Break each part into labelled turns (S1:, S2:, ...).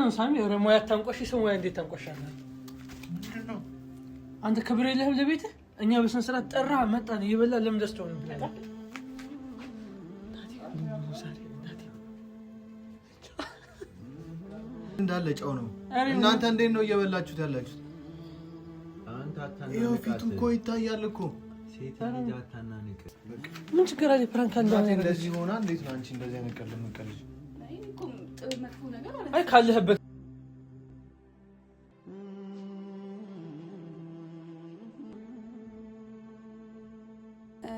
S1: ነው ሳሚ ወረ ሙያ ታንቆሽ ሰው ሙያ እንዴት ታንቆሻለህ ምንድነው አንተ ክብር የለህም ለቤትህ እኛ በስነ ስርዓት ጠራ መጣን ይበላ ለምን ደስተው ነው ብለህ
S2: እንዳለ ጫው ነው እናንተ እንዴት ነው እየበላችሁት ያላችሁት አንተ አታናንቀ ይሄው ፊቱም እኮ ይታያል እኮ ሴት ልጅ አታናንቀ
S1: ምን ችግር አለ ፕራንክ አንተ
S2: እንደዚህ ሆና እንዴት ነው አንቺ እንደዚህ አይነቀል ምንቀልጅ
S1: አይ ካለህበት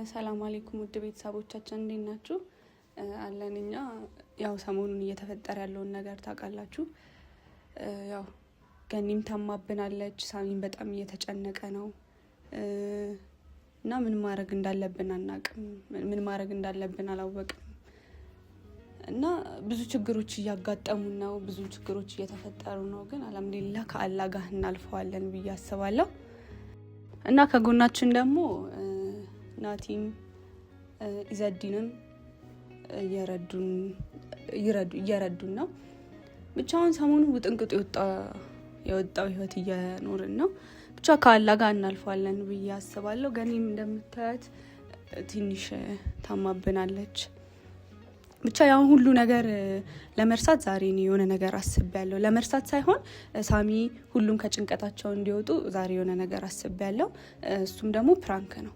S3: ሰላም አለይኩም ውድ ቤተሰቦቻችን እንዴት ናችሁ? አለንኛ ያው ሰሞኑን እየተፈጠረ ያለውን ነገር ታውቃላችሁ። ያው ገኒም ታማብናለች፣ ሳሚን በጣም እየተጨነቀ ነው እና ምን ማድረግ እንዳለብን አናውቅም፣ ምን ማድረግ እንዳለብን አላወቅም እና ብዙ ችግሮች እያጋጠሙን ነው፣ ብዙ ችግሮች እየተፈጠሩ ነው። ግን አልሐምዱሊላህ ከአላህ ጋር እናልፈዋለን ብዬ አስባለሁ እና ከጎናችን ደግሞ ናቲም ኢዘዲንም እየረዱን ነው። ብቻውን ሰሞኑን ውጥንቅጡ የወጣው ህይወት እየኖርን ነው። ብቻ ከአላህ ጋር እናልፈዋለን ብዬ አስባለሁ። ገኒም እንደምታያት ትንሽ ታማብናለች። ብቻ ያው ሁሉ ነገር ለመርሳት ዛሬ ነው የሆነ ነገር አስቤያለሁ። ለመርሳት ሳይሆን ሳሚ ሁሉም ከጭንቀታቸው እንዲወጡ ዛሬ የሆነ ነገር አስቤያለሁ። እሱም ደግሞ ፕራንክ ነው።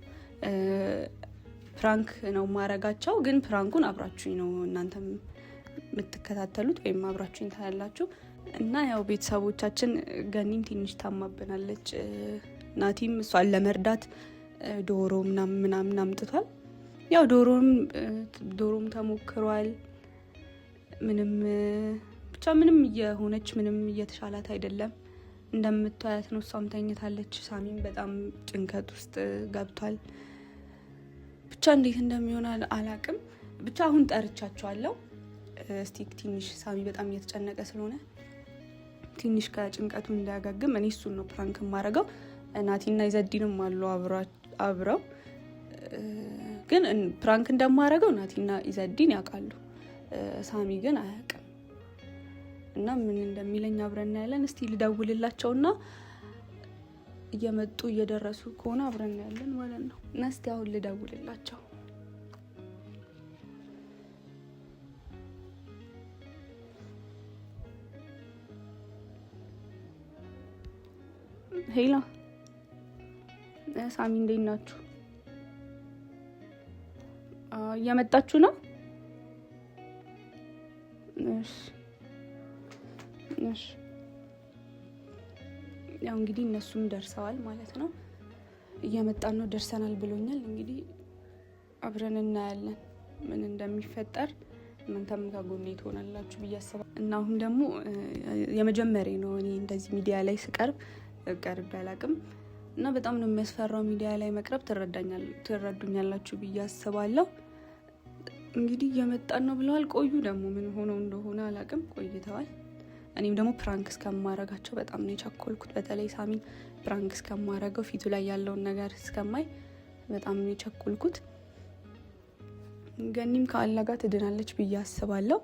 S3: ፕራንክ ነው ማረጋቸው። ግን ፕራንኩን አብራችሁኝ ነው እናንተም የምትከታተሉት ወይም አብራችሁኝ ታያላችሁ። እና ያው ቤተሰቦቻችን ገኒም ትንሽ ታማብናለች። ናቲም እሷን ለመርዳት ዶሮ ምናምን አምጥቷል። ያው ዶሮም ተሞክሯል። ምንም እየሆነች ምንም እየተሻላት አይደለም። እንደምታያት ነው። እሷም ተኝታለች። ሳሚም በጣም ጭንቀት ውስጥ ገብቷል። ብቻ እንዴት እንደሚሆን አላቅም። ብቻ አሁን ጠርቻቸዋለሁ። እስቲ ትንሽ ሳሚ በጣም እየተጨነቀ ስለሆነ ትንሽ ከጭንቀቱ እንዲያጋግም እኔ እሱን ነው ፕራንክ ማረገው። ናቲና ኢዘዲንም አሉ አብረው። ግን ፕራንክ እንደማረገው ናቲና ኢዘዲን ያውቃሉ፣ ሳሚ ግን አያውቅም። እና ምን እንደሚለኝ አብረን ያለን። እስቲ ልደውልላቸውና እየመጡ እየደረሱ ከሆነ አብረን ያለን ማለት ነው። እና እስቲ አሁን ልደውልላቸው። ሄሎ ሳሚ እንዴት ናችሁ? እየመጣችሁ ነው? እሺ ያው እንግዲህ እነሱም ደርሰዋል ማለት ነው። እየመጣን ነው፣ ደርሰናል ብሎኛል። እንግዲህ አብረን እናያለን ምን እንደሚፈጠር። እናንተም ከጎኔ ትሆናላችሁ ብዬ አስባለሁ። እና አሁን ደግሞ የመጀመሪያ ነው እኔ እንደዚህ ሚዲያ ላይ ስቀርብ አላውቅም እና በጣም ነው የሚያስፈራው ሚዲያ ላይ መቅረብ። ትረዱኛላችሁ ብዬ አስባለሁ። እንግዲህ እየመጣን ነው ብለዋል። ቆዩ ደግሞ ምን ሆነው እንደሆነ አላውቅም፣ ቆይተዋል። እኔም ደግሞ ፕራንክ እስከማረጋቸው በጣም ነው የቸኮልኩት። በተለይ ሳሚን ፕራንክ እስከማረገው ፊቱ ላይ ያለውን ነገር እስከማይ በጣም ነው የቸኮልኩት። ገኒም ከአላህ ጋር ትድናለች ብዬ አስባለሁ።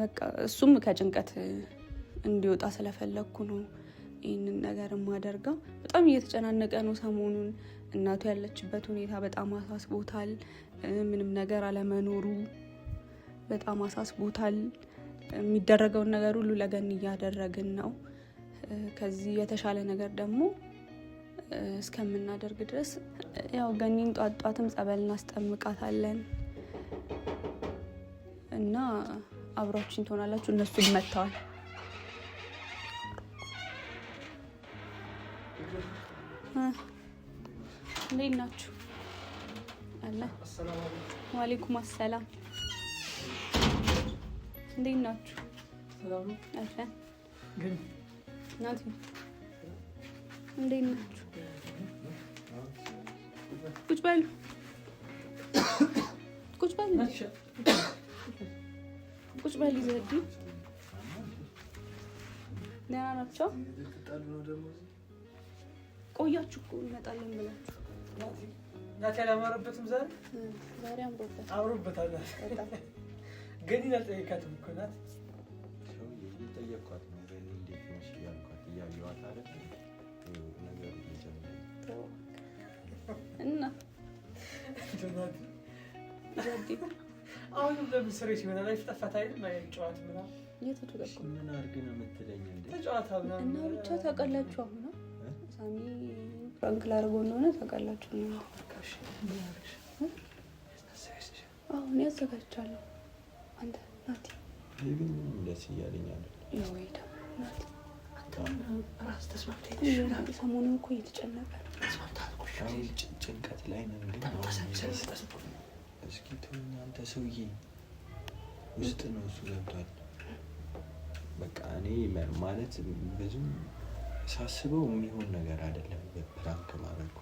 S3: በቃ እሱም ከጭንቀት እንዲወጣ ስለፈለኩ ነው ይህንን ነገር የማደርገው። በጣም እየተጨናነቀ ነው ሰሞኑን። እናቱ ያለችበት ሁኔታ በጣም አሳስቦታል። ምንም ነገር አለመኖሩ በጣም አሳስቦታል። የሚደረገውን ነገር ሁሉ ለገኒ እያደረግን ነው። ከዚህ የተሻለ ነገር ደግሞ እስከምናደርግ ድረስ ያው ገኒን ጧትም ጸበል እናስጠምቃታለን እና አብራችን ትሆናላችሁ። እነሱ መጥተዋል። እንዴት ናችሁ? አለ ወአለይኩም አሰላም። እንዴት ናችሁ?
S1: ሰላም ነው።
S3: አለ
S1: ግን
S3: ናቲ እንዴት ናችሁ? ቁጭ በሉ ቁጭ በሉ ዘዲ ደህና ናቸው? ቆያችሁ እኮ እንመጣለን ብላችሁ
S1: ናቲ አላማረበትም።
S3: ዛሬ
S1: አምሮበታል። ገኒን አልጠየቃትም እኮ ናት።
S4: እያደረኳት ነው። በእኔ እንዴት ነሽ እያልኳት እያየኋት አይደል ነገሩ እየጀመረ
S3: እና
S1: አሁንም ለምን ስሬት ይሆናል? አይጠፋት አይደል? ማይጨዋት ምናምን
S3: እየተደረኩ
S4: ምን አድርግ ነው የምትለኝ እንዴ?
S1: ተጫዋታ ምናምን
S3: እና ብቻ ታውቃላችሁ። አሁን ሳሚ ፍራንክ ላድርገው እንደሆነ ታውቃላችሁ ነው። አሁን ያዘጋጃለሁ። አንተ ናቲ
S4: ግን ደስ እያለኝ አይደል?
S3: ያው ሄዳ ናቲ
S1: ራስ ተስማምተሽ
S3: ሰሞኑን እኮ እየተጨነቀ ነው።
S4: ጭንቀት ላይ ነው። እስኪ ተወኝ አንተ ሰውዬ፣ ውስጥ ነው እሱ ገብቷል። በቃ እኔ ማለት ብዙም ሳስበው የሚሆን ነገር አይደለም። በፕራንክ ማድረግ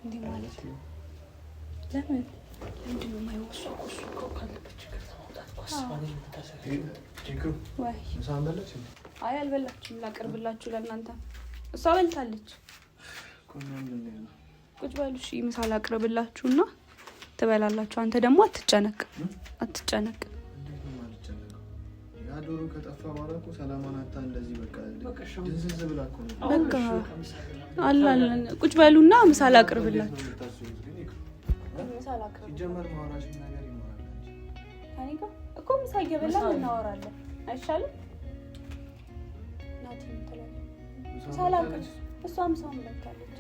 S3: እንዴ ማለት ነው። ለምን ለምንድን ነው የማይወሱ እሱ
S1: ካለበት ችግር ተማውጣት
S3: ወይ
S2: ምሳን በላች?
S3: አይ አልበላችም። ላቀርብላችሁ ለእናንተ። እሷ በልታለች። ቁጭ በሉ እሺ። ምሳ ላቅርብላችሁና ትበላላችሁ። አንተ ደግሞ አትጨነቅ።
S2: ዶሮ ከጠፋ በኋላ እኮ ሰላማን አታ እንደዚህ በቃ ድንዝዝ ብላ እኮ ነው።
S3: በቃ አላለን። ቁጭ በሉና ምሳ ላቅርብላችሁ።
S2: ሲጀመር ማውራሽ ነገር ይኖራል እንጂ
S3: እኔ ጋር እኮ ምሳ እየበላን እናወራለን። አይሻልም? ናቲ ምትላለች። ሰላም እሷ ምሳውን በልታለች።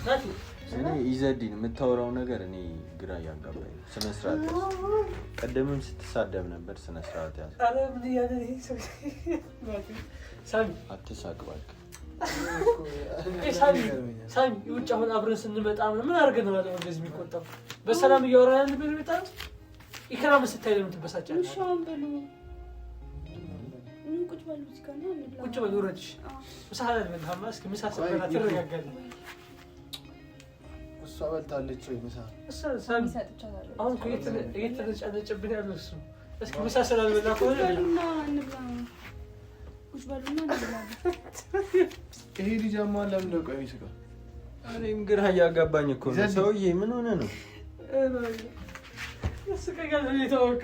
S1: ናቲ
S4: እኔ ኢዘዲን የምታወራው ነገር እኔ ግራ እያጋባኝ ነው። ስነ ስርዓት ቀደምም ስትሳደብ ነበር። ስነ ስርዓት ያዝ።
S1: አረ ምን ያለ ሳሚ
S4: አትሳቅ እባክህ።
S1: ሳሚ ውጭ አሁን አብረን ስንመጣ ምን አድርገን ነው ማለት እንደዚህ የሚቆጣው? በሰላም እያወራን ያለበት ቤታ ኢክራም ስታይ ለምን ትበሳጫለሽ?
S3: ምሳውን በሉ ቁጭ በሉ እስከና እንብላ።
S1: ቁጭ በሉ ወረድሽ ምሳ አልበላህማ። እስኪ ምሳ ስትበላ ትረጋጋለህ።
S2: እሷ በልታለች ወይ ምሳ?
S1: ሳሚ አሁን እኮ እየተነጫነጭብን ያለው እሱ። እስኪ ምሳ ስላልበላ ከሆነ
S3: በሉና እንብላ። ቁጭ በሉና እንብላ።
S2: ይሄ ልጅማ ለምን ነው ቆይ ይስቃ?
S4: እኔም ግራ እያጋባኝ እኮ ነው። ሰውዬ ምን ሆነ ነው?
S1: እስከጋር ለይተውካ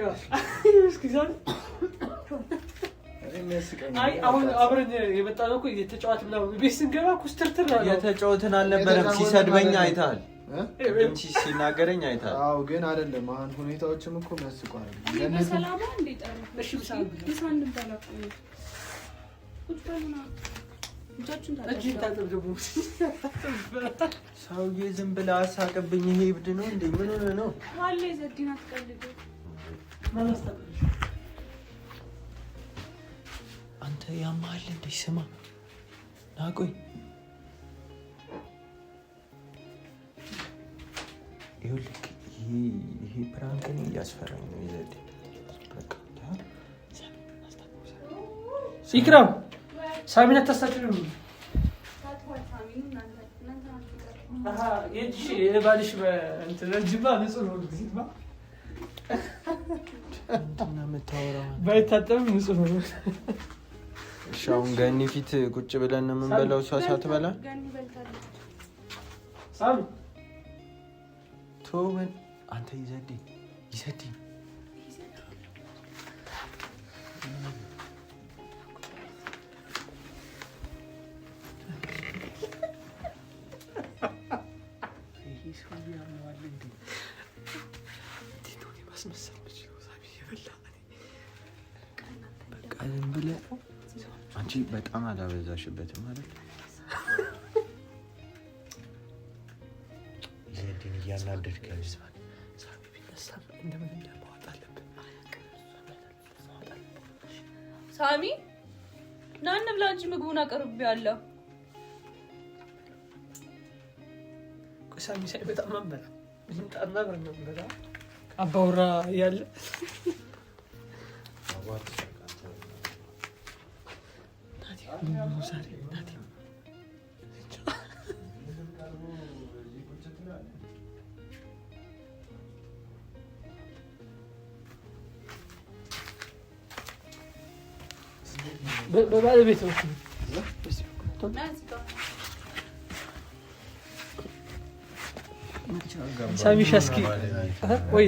S1: እስኪ ዛሬ አይ አሁን አብረን የመጣነው እኮ የተጫዋት ምናምን ቤት ስንገባ ኩስተርትር ነው።
S4: የተጫወትን አልነበረም። ሲሰድበኝ አይተሃል? እንቺ ሲናገረኝ አይተሃል?
S2: አዎ ግን አይደለም። አሁን ሁኔታዎችም እኮ መስቋል።
S3: በሰላም እንደ ጠሩ። እሺ ምሳ እንብላ። ቁጭ በሉና እጃችሁን
S1: ታጠቡ።
S4: ሰውዬ ዝም ብለህ አሳቅብኝ። ይሄ እብድ ነው እንዴ? ምን ሆነ ነው?
S3: አለ ዘዲና አትቀልዱ።
S4: አንተ ያማል እንዴ? ስማ ና ቆይ። ይኸውልህ ይሄ ፕራንክ ነው እያስፈራኝ ነው። ይዘድ በቃ
S1: ኢክራም ሳሚና ተስተካክሉ። የእጅሽ የባልሽ እንትን ጅባ ንጹህ ነው። ጊዜማ
S4: እንትና የምታወራው
S1: ባይታጠብም ንጹህ ነው።
S4: እሺ አሁን ገኒ ፊት ቁጭ ብለን ነው የምንበላው። እሷ ሳትበላ
S1: ሳሚ
S4: ተወን። አንተ ይዘዲ ዝም ብለህ አንቺ በጣም አላበዛሽበትም ማለት ይሄን እያናደድከኝ
S3: ሳሚ ና እንብላ እንጂ ምግቡን አቀርቤያለሁ።
S1: ሳሚ ሳይ በጣም አንበላ ምንም ጣና ብር ነው በላ አባውራ ያለ በባለቤት ነው ሳሚሻ እስኪ ወይ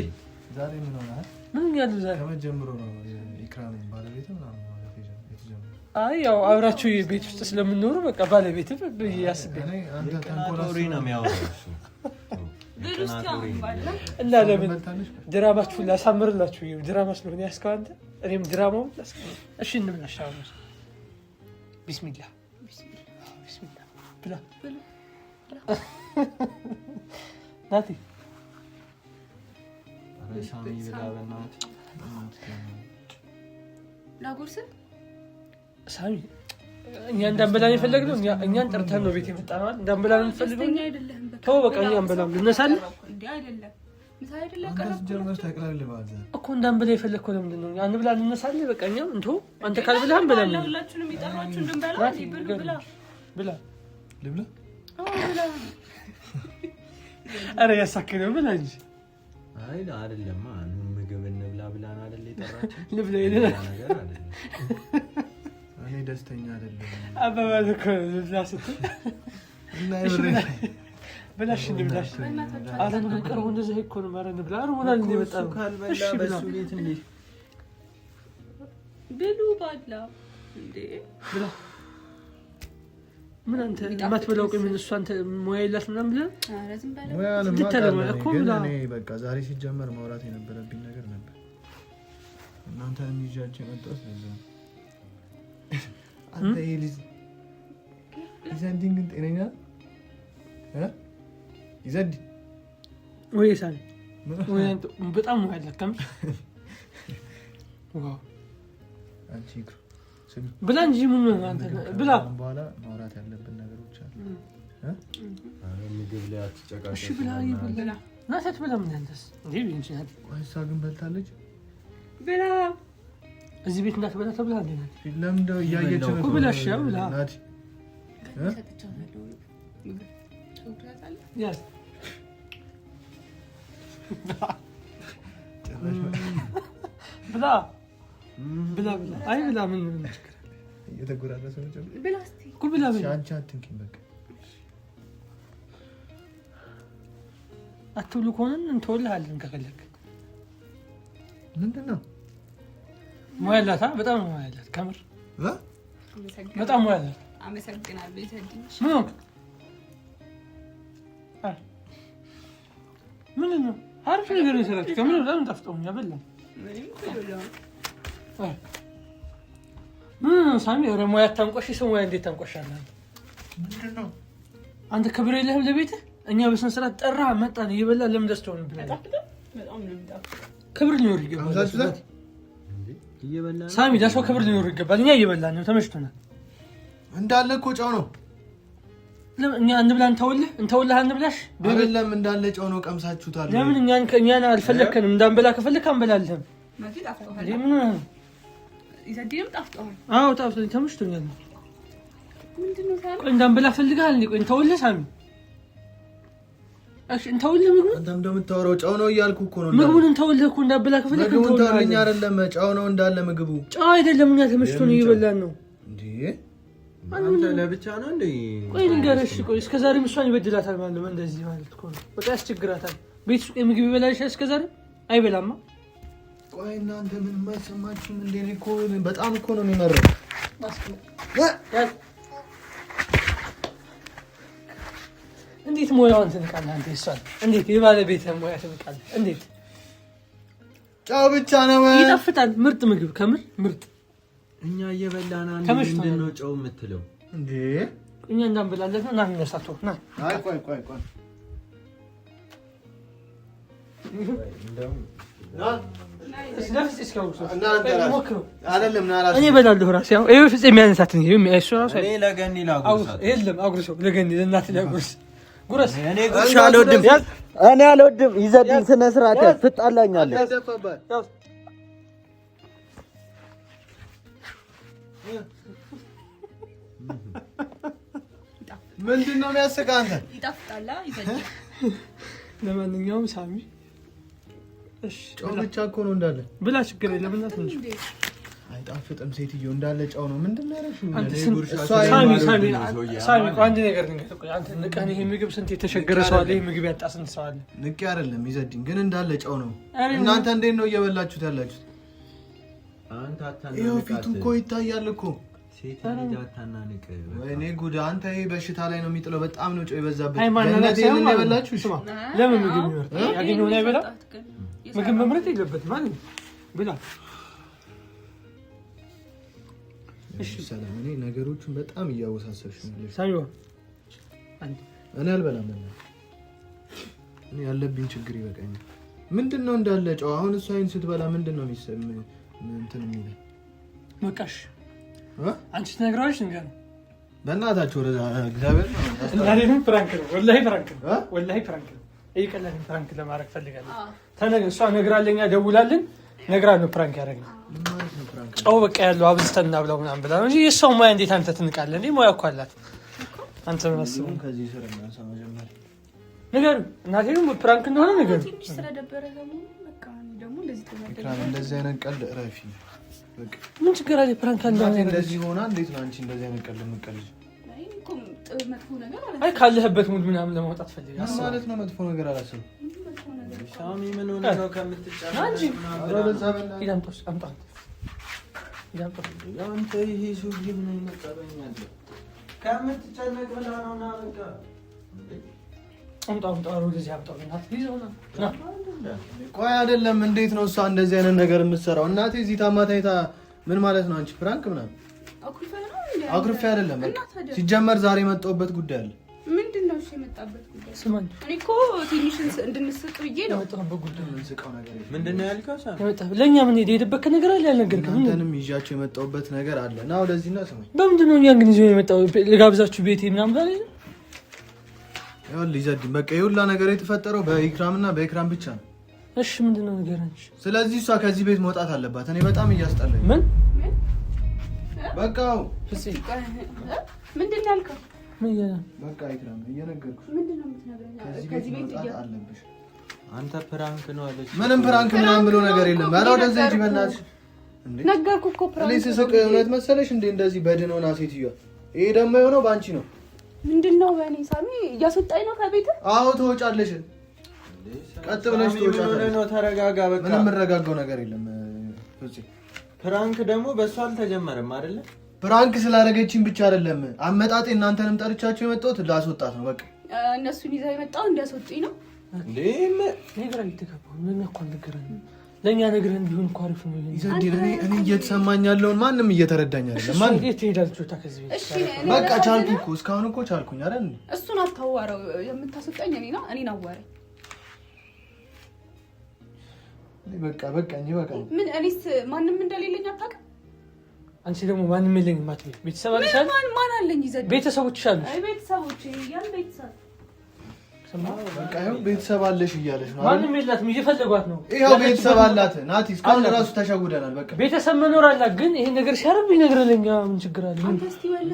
S2: ዛሬ ምን ሆነ?
S1: ምን ያለው ዛሬ
S2: ከመጀመሩ ነው ኢክራም ባለቤት
S1: አይ ያው አብራችሁ ቤት ውስጥ ስለምንኖሩ በቃ ባለቤት ያስገኝ
S2: አንተ ተንኮላሪ
S4: ነው የሚያወራው እሱ
S1: እና ለምን ድራማችሁን ላሳምርላችሁ ድራማ ስለሆነ ያስከው አንተ እኔም ድራማው ላስከው እሺ እንብላሽ አሁን ቢስሚላህ ብላ ናቲ
S4: ሳሚ ብላ በእናትህ
S3: ላጉርስ
S1: ሳሚ እኛ እንዳንበላን የፈለግነው እኛን ጠርተን ነው ቤት የመጣነው እንዳንበላን የፈለግነው ተው በቃ እኛ አንበላም ልነሳለን
S3: እንዴ አይደለም ምሳ አይደለም
S2: ጀመር ተቀላል ባዛ
S1: እኮ እንዳንበላ የፈለግከው ለምንድን ነው አንብላ ልነሳለን በቃ እኛ እንቶ አንተ ካልበላህ አንበላም
S3: ሁላችንም ይጠራችሁ እንበላ ብላ
S1: ብላ
S2: ልብላ
S3: ብላ
S1: አረ ያሳከነው ብላ እንጂ
S4: አይ አይደለም ምግብ እንብላ ብላን አይደል የጠራችሁ
S1: ልብላ ይላል
S4: ነገር አይደለም
S2: እኔ ደስተኛ አይደለም
S1: አባባ እኮ ልብላ ስትል
S2: እና ይብረኝ
S1: ብላሽ እንብላሽ አረን ቀርቦ እንደዚህ እኮ ነው ማረን ብላ አርሞላ እንደመጣ ነው
S4: እሺ በሱ ቤት እንዴ
S3: ብሉ ባላ እንዴ
S1: ብላ ምን አንተ ማትበላው ቆይ ምን እሷ አንተ ሞያ የላት ምናምን ብላ
S3: ኧረ ዝም በለ
S2: ሞያ እኮ ብላ እኔ በቃ ዛሬ ሲጀመር ማውራት የነበረብኝ ነገር ነበር እናንተ እንይጃችሁ መጣስ ለዛ አንተ ይልዝ ይዘንዲንግ ጤነኛ ይዘንዲ
S1: ወይ ሳሚ ወይ አንተ በጣም ነው ያለከም ዋው
S2: አንቺ
S1: ብላ እንጂ ምን አንተ ብላ
S2: በኋላ ማውራት ያለብን ነገሮች አሉ
S4: ምግብ ላይ አትጨቃጨቁ
S1: እሺ ብላ ይብላ ናት ብላ ምን ያንተስ እንዴ እንችላለን
S2: ወይስ ግን በልታለች
S3: ብላ
S1: እዚህ ቤት እንዳትበላ ተብላ እንዴ
S2: ለምን ደው ያያየች ነው
S1: እኮ ብላሽ ያው ብላ
S2: ናት
S1: ያስ ብላ ብላ ብላ አይ ብላ ምን ችግር አለ
S2: እየተጎራረሰ ነው
S3: ብላ እስቲ
S1: እኮ ብላ ብላ
S2: አንቺ አትንኪኝ በቃ
S1: አትብሉ ከሆነን እንተውልሃለን ከፈለክ
S2: ምንድነው
S1: ሞያላታ በጣም ነው ሞያላት ከምር በጣም ሞያላት
S3: አመሰግናለሁ ይሰድሽ
S1: ምን ነው አሪፍ ነገር ነው የሰራችው ከምር በጣም ጣፍጦኛ በላን ሳሚ ወረ ሞያ ታንቆሽ ሰው ሞያ እንዴት ታንቆሻለህ
S2: ምንድነው
S1: አንተ ክብር የለህም ለቤትህ እኛ በስነ ስርዓት ጠራ መጣን ይበላ ለምን ደስተው ነው ብላ
S3: በጣም ነው የምጣፍጠው
S1: ክብር ሊኖር ይገባል
S4: እየበላን
S1: ሳሚ ዳሰው ክብር ሊኖር ይገባል እኛ እየበላን ነው ተመችቶናል
S2: እንዳለ እኮ ጫው ነው
S1: እኛ እንብላ እንተውልህ አንብላሽ
S2: አይደለም እንዳለ ጫው ነው ቀምሳችሁታል
S1: ለምን እኛን አልፈለከንም እንዳንበላ ከፈለክ አንበላለን
S3: ማቲ ጣፍጦሃል
S1: ለምን
S3: ይሰድም ጣፍጦሃል
S1: አዎ ጣፍጦኝ ተመችቶኛል
S3: ምንድነው ሳሚ
S1: ቆይ እንዳንበላ ፈልጋል ቆይ እንተውልህ ሳሚ እሺ እንተውልህ ምግቡ
S2: አንተም እንደምታወራው ጫው ነው እያልኩ እኮ ነው
S1: ምግቡን እንተውልህ እኮ እንዳንበላ ከፈለክ
S2: እንተውልህ አይደለም ጫው ነው እንዳለ ምግቡ
S1: ጫው አይደለም እኛ ተመችቶን እየበላን ነው
S2: እንዴ
S4: አንተ ለብቻ ነው እንዴ
S1: ቆይ ንገረሽ ቆይ እስከዛሬ እሷን ይበድላታል ማለት ነው እንደዚህ ማለት እኮ ነው በቃ ያስቸግራታል ቤት ውስጥ ምግብ ይበላልሽ እስከዛሬ አይበላማ
S2: ቆይ እናንተ ምን ማሰማችሁ እንዴ ነው እኮ በጣም እኮ ነው የሚመረው እንዴት ሞያውን ትንቃለህ አንተ እሷን እንዴት የባለቤትህ ሞያ ትንቃለህ እንዴት ጫው ብቻ ነው ይጣፍጣል ምርጥ ምግብ ከምር ምርጥ
S4: እኛ እየበላን አንዴ ምንድነው ጫው የምትለው
S2: እንዴ
S1: እኛ እንዳንበላለት ነው ናም ነሳቶ ና
S2: አይ ቆይ
S4: እንደውም
S1: ስለዚህ እስካውስ
S2: እና አይደለም ናራስ
S1: እኔ በላልሁ ራስ ያው ይሄ ፍጽም ያነሳት ነው ይሄ እሱ ራስ
S4: እኔ ለገኒ ላጉርሳት
S1: የለም አጉርሰው ለገኒ ለእናት ላጉርስ ጉረስ
S4: እኔ ጉርሻ አልወድም ይዘድኝ ስነ ስርዓት ትጣላኛለህ
S2: ምንድነው የሚያስቀህ አንተ
S3: ይጣፍጣላ ይሰድኝ
S1: ለማንኛውም ሳሚ እሺ
S2: ጫው ብቻ እኮ ነው እንዳለ
S1: ብላ ችግር የለም እና ትንሽ
S2: አይጣፍጥም ሴትዮ እንዳለ ጫው ነው ምንድነው ያረሽው
S1: ሳሚ አንድ ነገር ንገር አንተ ንቀን ይሄ ምግብ ስንት የተሸገረ ሰው አለ ይሄ ምግብ ያጣ ስንት ሰው አለ
S2: ንቄ አይደለም ይዘድኝ ግን እንዳለ ጫው ነው እናንተ እንዴት ነው እየበላችሁት ያላችሁት
S4: አንተ
S5: ይኸው ፊቱ እኮ ይታያል እኮ
S4: ሴት ልጅ አታናንቅ።
S5: ወይኔ ጉድ! አንተ ይሄ በሽታ ላይ ነው የሚጥለው። በጣም ነው ጨው የበዛበት።
S1: ሃይማኖት
S5: ለምን ያበላችሁ? እሺ
S1: ለምን ምግብ ይወርድ ያገኘው ላይ በላ ምግብ መምረጥ የለበትም ማለት ብላ።
S5: እሺ ሰላም። እኔ ነገሮቹን በጣም እያወሳሰብሽ ነው።
S1: ሳይሆን
S5: እኔ አልበላም። እኔ ያለብኝ ችግር ይበቃኛል። ምንድነው እንዳለ ጨው? አሁን እሷ አይን ስትበላ ምንድነው የሚሰማው? እንትን የሚለው
S1: በቃሽ። አንቺ ትነግረዋለሽ እንገር
S5: በእናታችሁ ወደ እግዚአብሔር ነው።
S1: እናንተም ፍራንክ ነው ወላሂ ፍራንክ ነው ወላሂ ፍራንክ ነው። እየቀለለ ፍራንክ ለማድረግ ፈልጋለሁ። እሷ ነግራለኛ ደውላልን ነግራ ነው ፍራንክ ያደረግነው።
S5: ማለት ነው ፍራንክ
S1: ጨው በቃ ያለው አብዝተና ብለው ምናምን ብላ እንጂ የሷው ሙያ እንዴት አንተ ትንቃለህ እንዴ? ሙያ እኮ አላት። አንተ ምን አስበው
S5: ከዚህ ስር እናሳ መጀመር
S1: ነገር እናቴ ደግሞ ፍራንክ እንደሆነ ነገር
S3: ትንሽ ስለደበረ ደግሞ በቃ ደግሞ እንደዚህ ተናገረ።
S5: እንደዚህ አይነት ቀልድ እረፊ። በቃ
S1: ምን ችግር አለ? ፍራንክ አለ
S5: እንደዚህ ሆና እንዴት ነው አንቺ እንደዚህ አይነት ቀልድ የምትቀልጂ?
S3: አይ እኮ መጥፎ ነገር አለ።
S1: አይ ካለህበት ሙድ ምናምን ለማውጣት ፈልጋ
S5: ማለት ነው። መጥፎ ነገር አላሰብም።
S4: ሳሚ ምን ሆነ ነው ከምትጫወት
S1: አንቺ
S5: ምናምን
S1: ይዳምጣስ አምጣት ይዳምጣስ
S4: አንተ ይሄ ሱቅ ምን አይመጣበኛል ከምትጨነቅ ብላ ነው እና በቃ
S1: አምጣው ወደዚህ አምጣው እናት ይዘውና ና
S5: ቆይ አይደለም። እንዴት ነው እሷ እንደዚህ አይነት ነገር የምትሰራው? እናቴ እዚህ ታማታይታ ምን ማለት ነው? አንቺ ፍራንክ ምናምን አኩርፌ አይደለም። በቃ ሲጀመር ዛሬ የመጣሁበት ጉዳይ አለ።
S3: ምንድነው እሺ የመጣበት ጉዳይ?
S1: ስማኝ
S3: እኔ እኮ ትንሽ እንድንስቅ ብዬ ነው
S1: የመጣሁበት ጉዳይ።
S5: ምን ስቃው ነገር የለም።
S4: ምንድነው ያልከው? ሳሚ
S1: የመጣሁ ለኛ ምን የሄደበት ነገር አለ ያልነገርከው?
S5: አንተንም ይዣቸው የመጣሁበት ነገር አለ። ና ወደዚህ ና ስማኝ።
S1: በምንድነው እኛን ግን ይዞ የመጣው? ልጋብዛችሁ ቤቴ ምናምን ባለ
S5: ይኸውልህ ይዘድኝ በቃ የሁላ ነገር የተፈጠረው በኢክራምና በኢክራም ብቻ ነው።
S1: እሺ ምንድነው ነገር አንቺ?
S5: ስለዚህ እሷ ከዚህ ቤት መውጣት አለባት። እኔ በጣም እያስጠላኝ
S1: ምን
S5: በቃ
S1: እሺ
S3: ምንድነው ያልከው?
S1: ምን ያ
S5: በቃ ኢክራም እየነገርኩሽ
S3: ምንድነው የምትነግረኝ?
S5: ከዚህ ቤት መውጣት አለብሽ።
S4: አንተ ፕራንክ ነው አለች።
S5: ምንም ፕራንክ ምናምን ብሎ ነገር የለም። ኧረ ወደዚህ ሂጂ በእናትሽ። እንዴ
S3: ነገርኩህ እኮ ፕራንክ።
S5: እኔ ስስቅ እውነት መሰለሽ እንዴ? እንደዚህ በድን ሆና ሴትዮዋ። ይሄ ደግሞ የሆነው ባንቺ ነው።
S3: ምንድነው በእኔ ሳሚ እያስወጣኝ ነው ከቤት?
S5: አዎ ትወጫለሽ። ቀጥ ብለሽ ትወጫለሽ።
S4: ነው ተረጋጋ። በቃ
S5: ምንም የምረጋጋው ነገር የለም።
S4: ፕራንክ ደግሞ በእሷ አልተጀመረም አይደለ?
S5: ፕራንክ ስላደረገችኝ ብቻ አይደለም አመጣጤ እናንተንም ጠርቻችሁ የመጣሁት ላስወጣት ነው። በቃ
S3: እነሱን ይዘህ የመጣው እንዲያስወጡኝ ነው
S4: እንዴ?
S1: ነገር አይተከፋው ምን እኮ ነገረን ለኛ ነገረን ቢሆን እኮ አሪፍ ነው።
S5: ይዘዲን እኔ እየተሰማኝ ያለውን ማንም እየተረዳኝ አይደለም። ማን
S1: እንዴት ትሄዳለች ወጣ ከዚህ ቤት?
S3: እሺ
S5: በቃ ቻልኩ እኮ እስካሁን እኮ ቻልኩኝ አይደል?
S3: እሱን አታዋራው። የምታስወጣኝ እኔን አዋራኝ።
S5: በቃ በቃኝ።
S3: ምን እኔስ ማንም እንደሌለኝ አታውቅም?
S1: አንቺ ደግሞ ማንም የለኝም ማለት ቤተሰብ አለሽ አይደል?
S3: ማን አለኝ? ይዘድ
S1: ቤተሰቦችሽ አሉ።
S3: አይ ቤተሰቦቼ ያን ቤተሰብ
S5: በቃ ይኸው ቤተሰብ አለሽ እያለሽ ነው።
S1: ማንም የላትም እየፈለጓት ነው።
S5: ይኸው ቤተሰብ አላት ናቲ። እስካሁን ራሱ ተሸጉደናል። በቃ
S1: ቤተሰብ መኖር አላት። ግን ይሄን ነገር ሲያረብ ይነግረለኛ ምን ችግር አለ?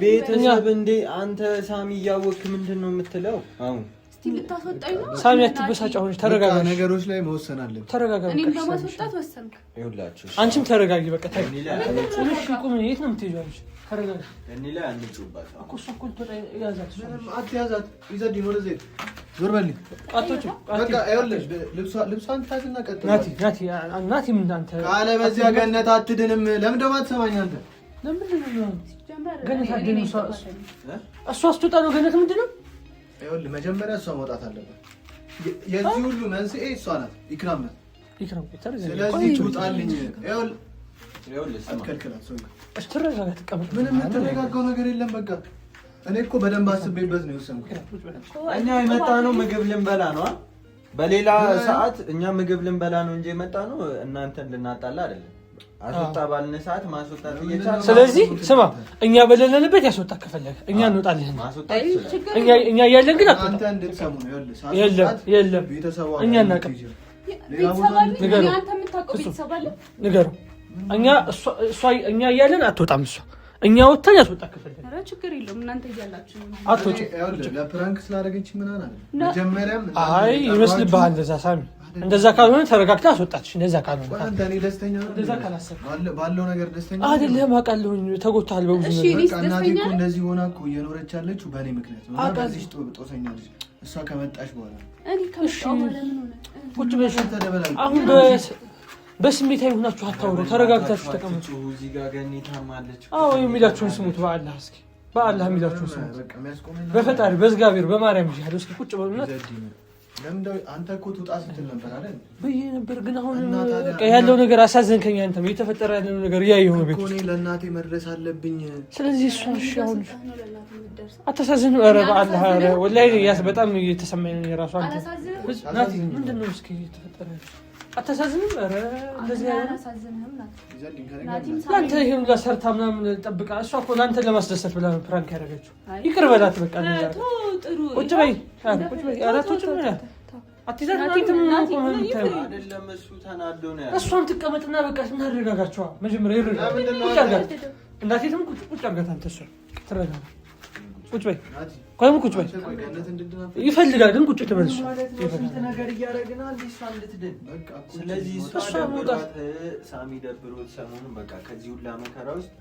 S4: ቤተሰብ እንዴ አንተ ሳሚ እያወቅህ ምንድነው የምትለው? አሁን
S3: እስቲ ልታስወጣኝ ነው?
S1: ሳሚ አትበሳጭ። አሁን ተረጋጋ።
S5: ነገሮች ላይ መወሰን አለብን።
S1: ተረጋጋ።
S3: እኔም ለማስወጣት ወሰንክ።
S4: ይኸውላችሁ
S1: አንቺም ተረጋጊ። በቃ ትንሽ ቁም። የት ነው የምትሄጂው? አንቺ ተረጋጋ።
S4: እኔ ላይ አንጩባት
S1: እኮ እሷ እኮ ያዛት።
S5: አትያዛት። ይዘዲን ወደዚህ ዞር በልኝ።
S1: አቶቹ
S5: በቃ ይኸውልሽ ልብሷን ታዝና ቀጥታ
S1: ናቲ ምን አንተ
S5: ካለ በዚያ ገነት አትድንም። ለምን ደግሞ አትሰማኝ አንተ?
S1: ለምንድን ነው ገነት አትድንም? እሷ ስትወጣ ነው ገነት ምንድን ነው?
S5: ይኸውልህ መጀመሪያ እሷ መውጣት አለባት። የዚህ ሁሉ መንስኤ እሷ ናት፣ ኢክራም ናት። ስለዚህ ትውጣልኝ። ይኸውልህ አትከልክላት። ሰው
S1: ተረጋጋ፣ ተቀመጥ።
S5: ምንም የምትረጋጋው ነገር የለም። በቃ እኔ እኮ በደንብ አስቤበት ነው የወሰንኩት።
S4: እኛ የመጣ ነው ምግብ ልንበላ ነው። በሌላ ሰዓት እኛ ምግብ ልንበላ ነው እንጂ የመጣ ነው እናንተን ልናጣላ አይደለም። አስወጣ ባልን ሰዓት ማስወጣት እየቻለ
S1: ስለዚህ ስማ፣ እኛ በሌለንበት ያስወጣ ከፈለገ እኛ እንወጣለን።
S4: ማስወጣት
S1: እኛ እያለን ግን
S5: አንተ እንድትሰሙ ነው።
S1: የለም
S5: ቤተሰቧ
S1: እኛ እናቀም ንገሩ። እኛ እያለን አትወጣም እሷ። እኛ ወጥተን ያስወጣ ከፈለገ
S3: ኧረ ችግር የለውም። እናንተ እያላችሁ
S5: አትወጪም። ለፕራንክ ስላደረገች ምን አለ መጀመሪያም
S1: አይ ይመስልብሃል። እንደዛ ሳሚ እንደዛ ካልሆነ ተረጋግተህ አስወጣች። እንደዛ ካልሆነ
S5: አንተ እኔ ደስተኛ ነው
S1: እንደዛ ካላሰብክ
S5: ባለው ነገር ደስተኛ
S1: አይደለም። አውቃለሁኝ ተጎድተሃል በብዙ ነገር።
S5: በቃ እናቴ እኮ እንደዚህ ሆና እኮ እየኖረች ያለችው በእኔ ምክንያት ነው። በዚህ ጦሰኛ ልጅ እሷ ከመጣች በኋላ
S3: እኔ ከመጣሁ በኋላ ምን ሆነ?
S1: ቁጭ ብለሽ
S5: ተደበላል።
S1: አሁን በስሜታዊ ሆናችሁ አታውሩ። ተረጋግታችሁ ተቀመጡ።
S4: እዚህ ጋር ገኒ ታማለች።
S1: አዎ የሚላችሁን ስሙት። በአላህ እስኪ በአላህ የሚላችሁን ስሙት። በፈጣሪ በእግዚአብሔር በማርያም ይያለው እስኪ ቁጭ በሉና
S5: አንተ እኮ ትውጣ ስትል ነበር አይደል?
S1: ብዬ ነበር ግን አሁን በቃ ያለው ነገር አሳዘንከኝ። አንተም እየተፈጠረ ያለው ነገር እያየሁ ነው። ቤት
S5: እኮ እኔ ለእናቴ መድረስ አለብኝ።
S1: ስለዚህ እሷ እሺ አሁን አታሳዝንም? ኧረ በአላህ ኧረ ወላሂ በጣም እየተሰማኝ ነው የራሱ። አንተ ናቲ ምንድን ነው እስኪ እየተፈጠረ አታሳዝንም? ኧረ እንደዚህ አላሳዝንም። ለአንተ ይሄን ሁላ ሰርታ ምናምን ጠብቃ እሷ እኮ ለአንተ ለማስደሰት ብላ ነው ፕራንክ ያደረገችው። ይቅር በላት በቃ። ቁጭ በይ ቁጭ በይ። አራቶችም አትይዛት አይደለም እሱ ተናዶ ነው ያለው። እሷን ትቀመጥና በቃ እናረጋጋቸዋ። መጀመሪያ ይረጋጋ። ቁጭ አድርጋት እናቴትም ቁጭ አድርጋት። አንተ እሷ ትረጋጋ። ቁጭ በይ ቆይም ቁጭ በይ። ይፈልጋል ግን ቁጭ ትበል። እሱ ነገር እያደረግን አንዴ እሷ እንድትድን በቃ። ስለዚህ እሷ መውጣት ሳሚ ደብሮት ሰሞኑን በቃ ከዚህ ሁላ መከራ ውስጥ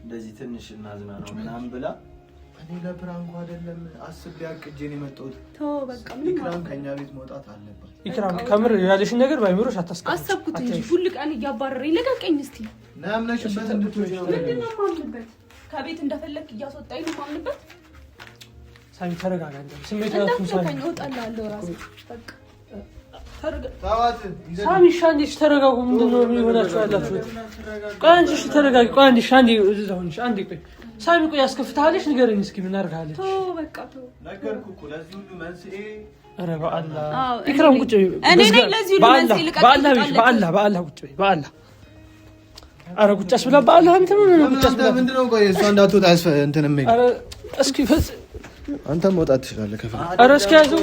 S1: እንደዚህ ትንሽ እናዝና ነው ምናምን ብላ
S5: እኔ ለፕራንኩ አይደለም አስቤ አቅጄ ነው የመጣሁት። በቃ ኢክራም ከኛ ቤት መውጣት አለበት። ኢክራም ከምር ያለሽን ነገር ባይምሮሽ አታስቀምጪ። አሰብኩት እንጂ ሁሉ ቀን እያባረረኝ ለቀቀኝ። እስቲ ናምነሽበት እንድትወጪ ነው። ምንድን ነው የማምንበት? ከቤት እንደፈለክ እያስወጣኝ ነው የማምንበት። ሳሚ ተረጋጋ። ስሜታችሁ ሳሚ እወጣለሁ ራሴ በቃ ሳሚ ሻንዲሽ ተረጋጉ። ምንድነው የሚሆናችሁ ያላችሁት? ቆይ አንቺ እሺ ተረጋጊ። ቆይ አንዴ ሻንዲ እዛው ነሽ። አንዴ ቆይ ሳሚ ቆይ ያስከፍታለሽ ንገረኝ እስኪ ምን አድርጋለች? በቃ ነገርኩህ እኮ ለዚህ ሁሉ መንስኤ። ኧረ በአላህ ኢክራም ቁጭ በይ። እኔ ነኝ ለዚህ ሁሉ መንስኤ። በአላህ ቁጭ በይ። በአላህ ኧረ ቁጭ አስብላ። በአላህ አንተ ምን ቁጭ አስብላ። ምንድነው ቆይ እሷ እንዳትወጣ እንትን የሚል ኧረ እስኪ አንተ መውጣት ትችላለህ ከፈለክ። ኧረ እስኪ ያዘው።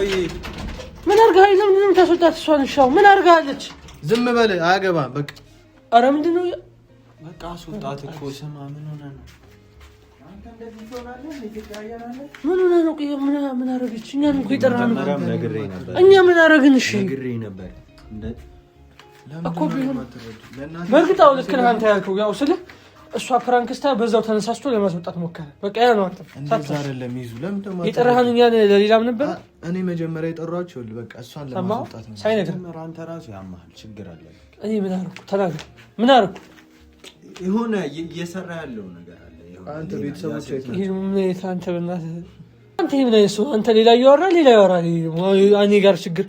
S5: ምን አድርጋለች? ለምን ነው የምታስወጣት? እሷን ሻው ምን አድርጋለች? ዝም በል አያገባም በቃ። ኧረ ምንድን ነው
S4: በቃ አስወጣት እኮ። ስማ ምን ሆነህ ነው አንተ እንደዚህ ትሆናለህ?
S1: ምን ሆነህ ነው? ምን አደረገች? እኛን እኮ የጠራን
S4: ነግሬህ ነበር።
S1: እኛ ምን አደረግን? እሺ
S4: ነግሬህ ነበር
S1: እኮ ቢሆን በእርግጥ አዎ ልክ ነህ አንተ ያልከው። ያው ስልህ እሷ ፕራንክስታ በዛው ተነሳስቶ ለማስወጣት ሞከረ። በቃ ያ ነው። አንተ
S5: እንደዛ አይደለም ይዙ ለምን ደሞ
S1: የጠራህን እኛን ለሌላም ነበር።
S5: እኔ መጀመሪያ የጠራኋቸው በቃ እሷን ለማስወጣት ነው።
S1: ሳይነግር
S4: አንተ ራሱ ያማል ችግር አለ።
S1: እኔ ምን አደረኩ? ተናገር። ምን አደረኩ?
S4: የሆነ እየሰራ ያለው ነገር አለ።
S5: አንተ ቤተሰቦች
S1: ይሄ ምን አንተ በእናትህ አንተ ምን አይነት ሰው አንተ ሌላ ያወራ እኔ ጋር ችግር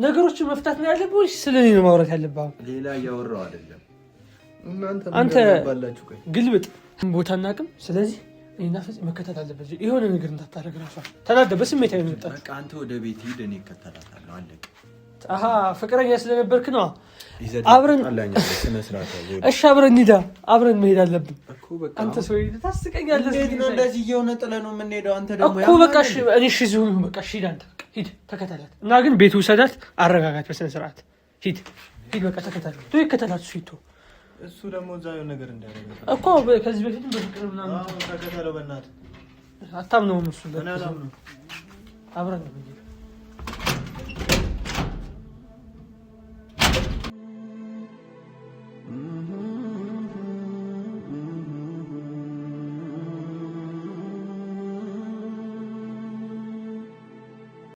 S1: ነገሮችን መፍታት ነው ያለብህ ወይስ ስለኔ ነው ማውራት ያለብህ?
S4: ሌላ እያወራው አይደለም።
S1: አንተ ግልብጥ ቦታና አቅም። ስለዚህ እኔና ፈጽ መከተል አለበት። የሆነ ነገር እንዳታደርግ ራሷ ተናደ በስሜት አይመጣ።
S4: በቃ አንተ ወደ ቤት ሂድ፣ እኔ እከተላታለሁ። አለቀ።
S1: አሃ ፍቅረኛ ስለነበርክ ነው አብረን እሺ፣ አብረን ሂዳ አብረን መሄድ አለብን እኮ። በቃ አንተ ሰው ታስቀኛለህ። እንዴት ነው እንደዚህ እየሆነ ጥለህ ነው የምንሄደው? አንተ ደግሞ እኮ በቃ እሺ፣ እኔ እሺ ዝም በቃ እሺ፣ ሂድ አንተ በቃ ሂድ፣ ተከተላት እና ግን ቤቱ ውሰዳት፣ አረጋጋት በስነ ስርዓት። ሂድ በቃ ተከተላት። ቶ ይከተላት እሱ ይቶ
S5: እሱ ደግሞ እዛ የሆነ ነገር እንዳያደርግ
S1: እኮ ከዚህ በፊትም በፍቅር ምናምን
S5: ተከተለው። በእናትህ
S1: አታምነውም እሱ። አብረን ነው